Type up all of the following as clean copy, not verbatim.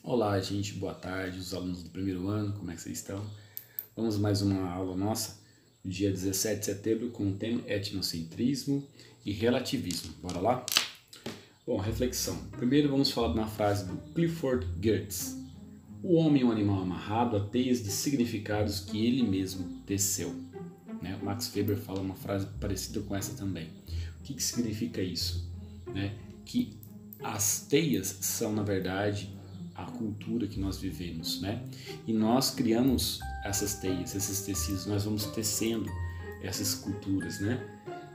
Olá, gente, boa tarde, os alunos do primeiro ano, como é que vocês estão? Vamos mais uma aula nossa, dia 17 de setembro, com o tema etnocentrismo e relativismo. Bora lá? Bom, reflexão. Primeiro vamos falar de uma frase do Clifford Geertz. O homem é um animal amarrado a teias de significados que ele mesmo teceu. Né? O Max Weber fala uma frase parecida com essa também. O que significa isso? Que as teias são, na verdade, a cultura que nós vivemos, né? E nós criamos essas teias, esses tecidos, nós vamos tecendo essas culturas, né?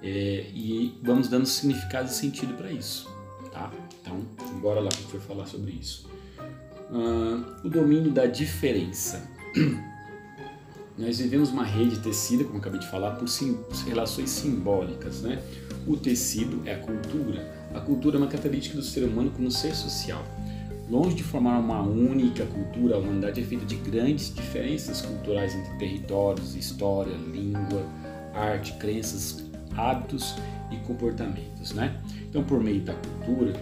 E vamos dando significado e sentido para isso, tá? Então, bora lá que a gente vai falar sobre isso. O domínio da diferença. Nós vivemos uma rede tecida, como eu acabei de falar, por relações simbólicas, né? O tecido é a cultura. A cultura é uma característica do ser humano como ser social. Longe de formar uma única cultura, a humanidade é feita de grandes diferenças culturais entre territórios, história, língua, arte, crenças, hábitos e comportamentos, né? Então, por meio da cultura,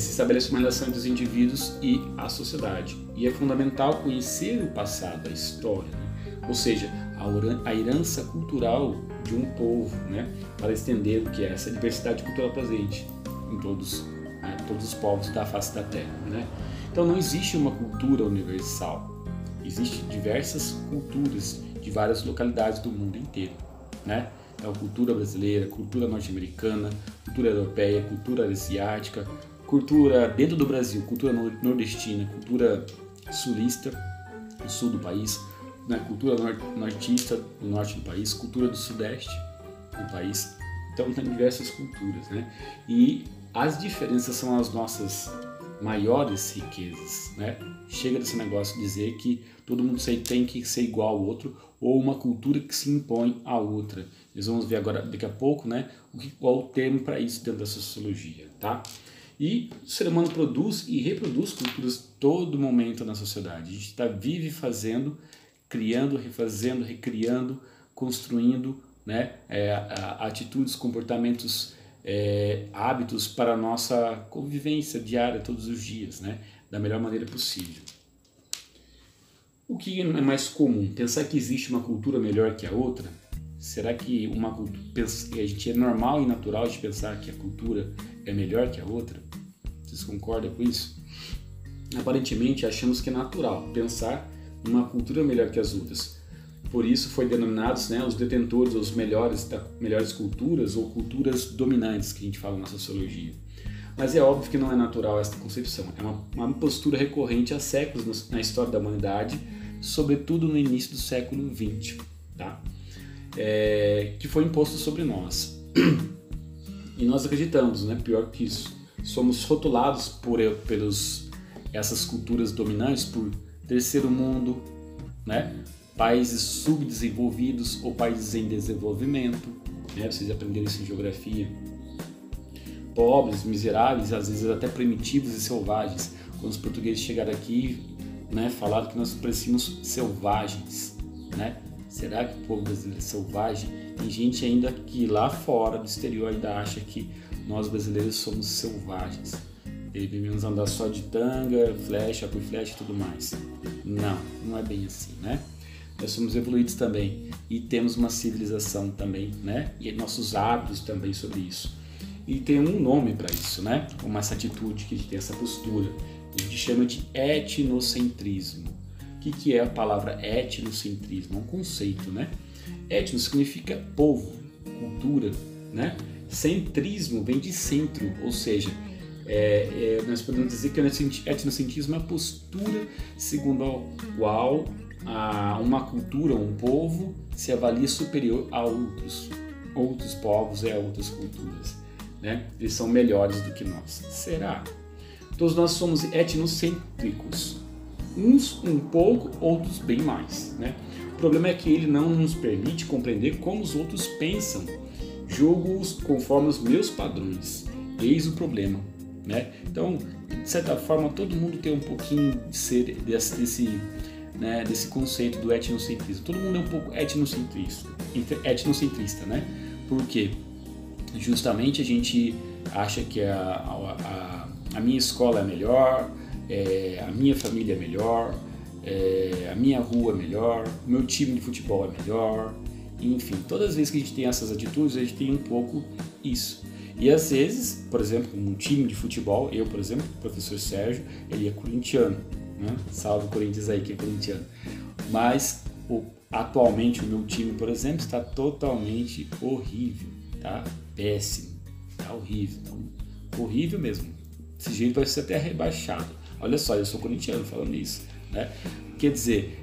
se estabelece uma relação entre os indivíduos e a sociedade. E é fundamental conhecer o passado, a história, né? Ou seja, a herança cultural de um povo, né? Para entender o que é essa diversidade cultural presente em todos os povos da face da Terra, né? Então não existe uma cultura universal, existem diversas culturas de várias localidades do mundo inteiro, né? Então cultura brasileira, cultura norte-americana, cultura europeia, cultura asiática, cultura dentro do Brasil, cultura nordestina, cultura sulista, do sul do país, né? Cultura nortista, do norte do país, cultura do sudeste do país. Então tem diversas culturas, né? E as diferenças são as nossas maiores riquezas, né? Chega desse negócio de dizer que todo mundo tem que ser igual ao outro ou uma cultura que se impõe à outra. Nós vamos ver agora, daqui a pouco, né? Qual o termo para isso dentro da sociologia, tá? E o ser humano produz e reproduz culturas todo momento na sociedade. A gente vive fazendo, criando, refazendo, recriando, construindo, né? Atitudes, comportamentos, hábitos para a nossa convivência diária, todos os dias, né? Da melhor maneira possível. O que é mais comum? Pensar que existe uma cultura melhor que a outra? Será que a gente é normal e natural de pensar que a cultura é melhor que a outra? Vocês concordam com isso? Aparentemente achamos que é natural pensar numa cultura melhor que as outras. Por isso foi denominados, né, os detentores, os melhores culturas ou culturas dominantes que a gente fala na sociologia. Mas é óbvio que não é natural esta concepção. É uma postura recorrente há séculos na história da humanidade, sobretudo no início do século XX, tá? Que foi imposto sobre nós. E nós acreditamos, né, pior que isso, somos rotulados pelos essas culturas dominantes por terceiro mundo, né? Países subdesenvolvidos ou países em desenvolvimento, né? Vocês aprenderam isso em geografia. Pobres, miseráveis, às vezes até primitivos e selvagens. Quando os portugueses chegaram aqui, né, falaram que nós parecíamos selvagens, né? Será que o povo brasileiro é selvagem? Tem gente ainda que lá fora do exterior ainda acha que nós brasileiros somos selvagens. Devemos andar só de tanga, flecha por flecha e tudo mais. Não é bem assim, né? Nós somos evoluídos também e temos uma civilização também, né? E nossos hábitos também sobre isso. E tem um nome para isso, né? Como essa atitude que a gente tem, essa postura. A gente chama de etnocentrismo. O que é a palavra etnocentrismo? É um conceito, né? Etno significa povo, cultura, né? Centrismo vem de centro, ou seja, nós podemos dizer que o etnocentrismo é a postura segundo a qual uma cultura, um povo, se avalia superior a outros povos e a outras culturas, né? Eles são melhores do que nós. Será? Todos nós somos etnocêntricos, uns um pouco, outros bem mais, né? O problema é que ele não nos permite compreender como os outros pensam. Julgo-os conforme os meus padrões. Eis o problema, né? Então, de certa forma, todo mundo tem um pouquinho de ser desse conceito do etnocentrismo. Todo mundo é um pouco etnocentrista, né? Por quê? Justamente a gente acha que a minha escola é melhor, a minha família é melhor, a minha rua é melhor, o meu time de futebol é melhor, enfim, todas as vezes que a gente tem essas atitudes, a gente tem um pouco isso. E às vezes, por exemplo, um time de futebol, eu, por exemplo, o professor Sérgio, ele é corintiano, né? Salve o Corinthians aí que é corintiano. Mas atualmente o meu time, por exemplo, está totalmente horrível, tá? Péssimo, tá horrível, então, horrível mesmo. Desse jeito vai ser até rebaixado. Olha só, eu sou corintiano falando isso, né? Quer dizer,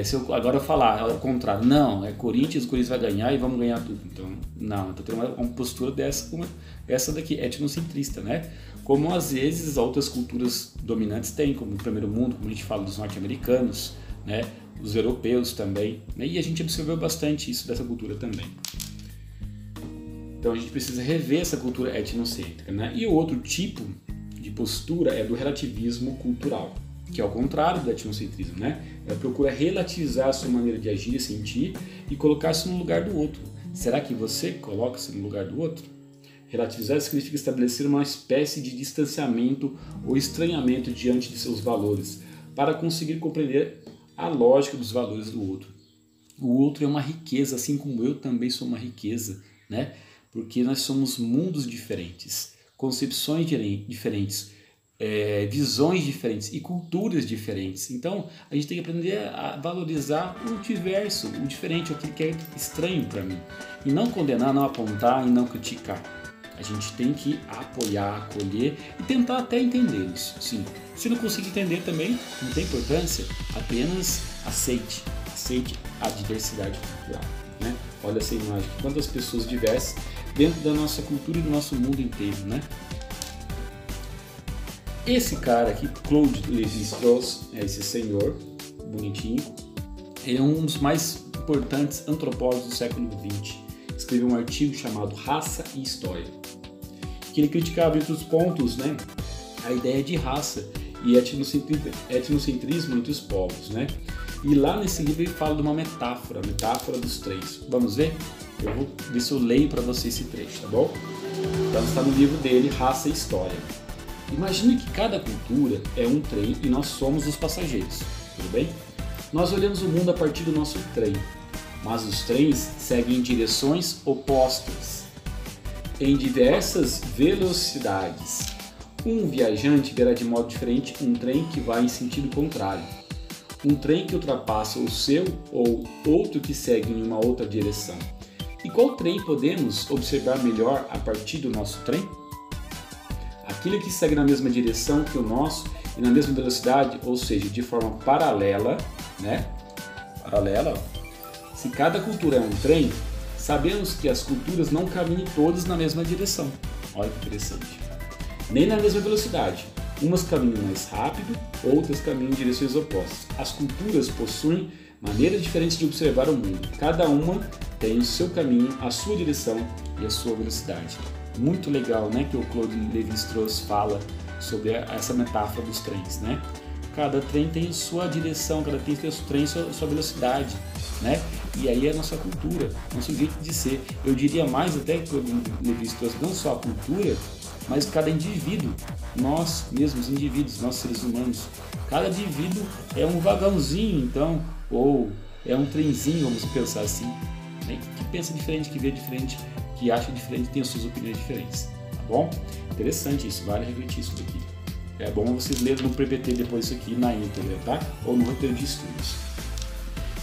se eu agora falar ao contrário, não, o Corinthians vai ganhar e vamos ganhar tudo. Então, não, então tem uma postura dessa, como essa daqui, etnocentrista, né? Como às vezes outras culturas dominantes têm, como o primeiro mundo, como a gente fala dos norte-americanos, né? Os europeus também, né? E a gente absorveu bastante isso dessa cultura também. Então a gente precisa rever essa cultura etnocêntrica, né? E o outro tipo de postura é do relativismo cultural, que é ao contrário do etnocentrismo, né? Ela procura relativizar a sua maneira de agir e sentir e colocar-se no lugar do outro. Será que você coloca-se no lugar do outro? Relativizar significa estabelecer uma espécie de distanciamento ou estranhamento diante de seus valores, para conseguir compreender a lógica dos valores do outro. O outro é uma riqueza, assim como eu também sou uma riqueza, né? Porque nós somos mundos diferentes, concepções diferentes, visões diferentes e culturas diferentes. Então, a gente tem que aprender a valorizar o diverso, o diferente, aquilo que é estranho para mim. E não condenar, não apontar e não criticar. A gente tem que apoiar, acolher e tentar até entender isso. Sim. Se não conseguir entender também, não tem importância, apenas aceite a diversidade cultural, né? Olha essa imagem, quantas pessoas diversas dentro da nossa cultura e do nosso mundo inteiro, né? Esse cara aqui, Claude Lévi-Strauss, esse senhor, bonitinho, ele é um dos mais importantes antropólogos do século XX. Escreveu um artigo chamado Raça e História, que ele criticava entre os pontos, né, a ideia de raça e etnocentrismo entre os povos, né? E lá nesse livro ele fala de uma metáfora, a metáfora dos três. Vamos ver? Eu vou ver se eu leio para você esse trecho, tá bom? Então está no livro dele, Raça e História. Imagine que cada cultura é um trem e nós somos os passageiros, tudo bem? Nós olhamos o mundo a partir do nosso trem, mas os trens seguem em direções opostas, em diversas velocidades. Um viajante verá de modo diferente um trem que vai em sentido contrário, um trem que ultrapassa o seu ou outro que segue em uma outra direção. E qual trem podemos observar melhor a partir do nosso trem? Aquele que segue na mesma direção que o nosso e na mesma velocidade, ou seja, de forma paralela, né? Paralela. Se cada cultura é um trem, sabemos que as culturas não caminham todas na mesma direção. Olha que interessante. Nem na mesma velocidade. Umas caminham mais rápido, outras caminham em direções opostas. As culturas possuem maneiras diferentes de observar o mundo. Cada uma tem o seu caminho, a sua direção e a sua velocidade. Muito legal, né, que o Claude Lévi-Strauss fala sobre essa metáfora dos trens, né? Cada trem tem sua direção, cada trem tem sua velocidade, né? E aí é a nossa cultura, nosso jeito de ser. Eu diria mais até que o Lévi-Strauss, não só a cultura, mas cada indivíduo, nós mesmos indivíduos, nós seres humanos. Cada indivíduo é um vagãozinho, então, ou é um trenzinho, vamos pensar assim, né? Que pensa diferente, que vê diferente, que acha diferente, tem as suas opiniões diferentes, tá bom? Interessante isso, vale refletir isso daqui. É bom vocês lerem no PPT depois isso aqui na íntegra, tá? Ou no roteiro de estudos.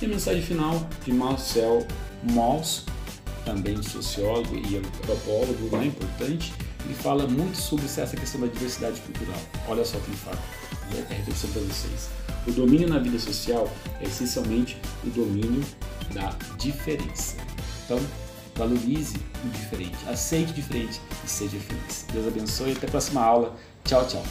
E a mensagem final de Marcel Mauss, também sociólogo e antropólogo, né, importante. Ele fala muito sobre essa questão da diversidade cultural. Olha só o que ele fala, é a reflexão para vocês. O domínio na vida social é essencialmente o domínio da diferença. Então, valorize o diferente, aceite o diferente e seja feliz. Deus abençoe e até a próxima aula. Tchau, tchau.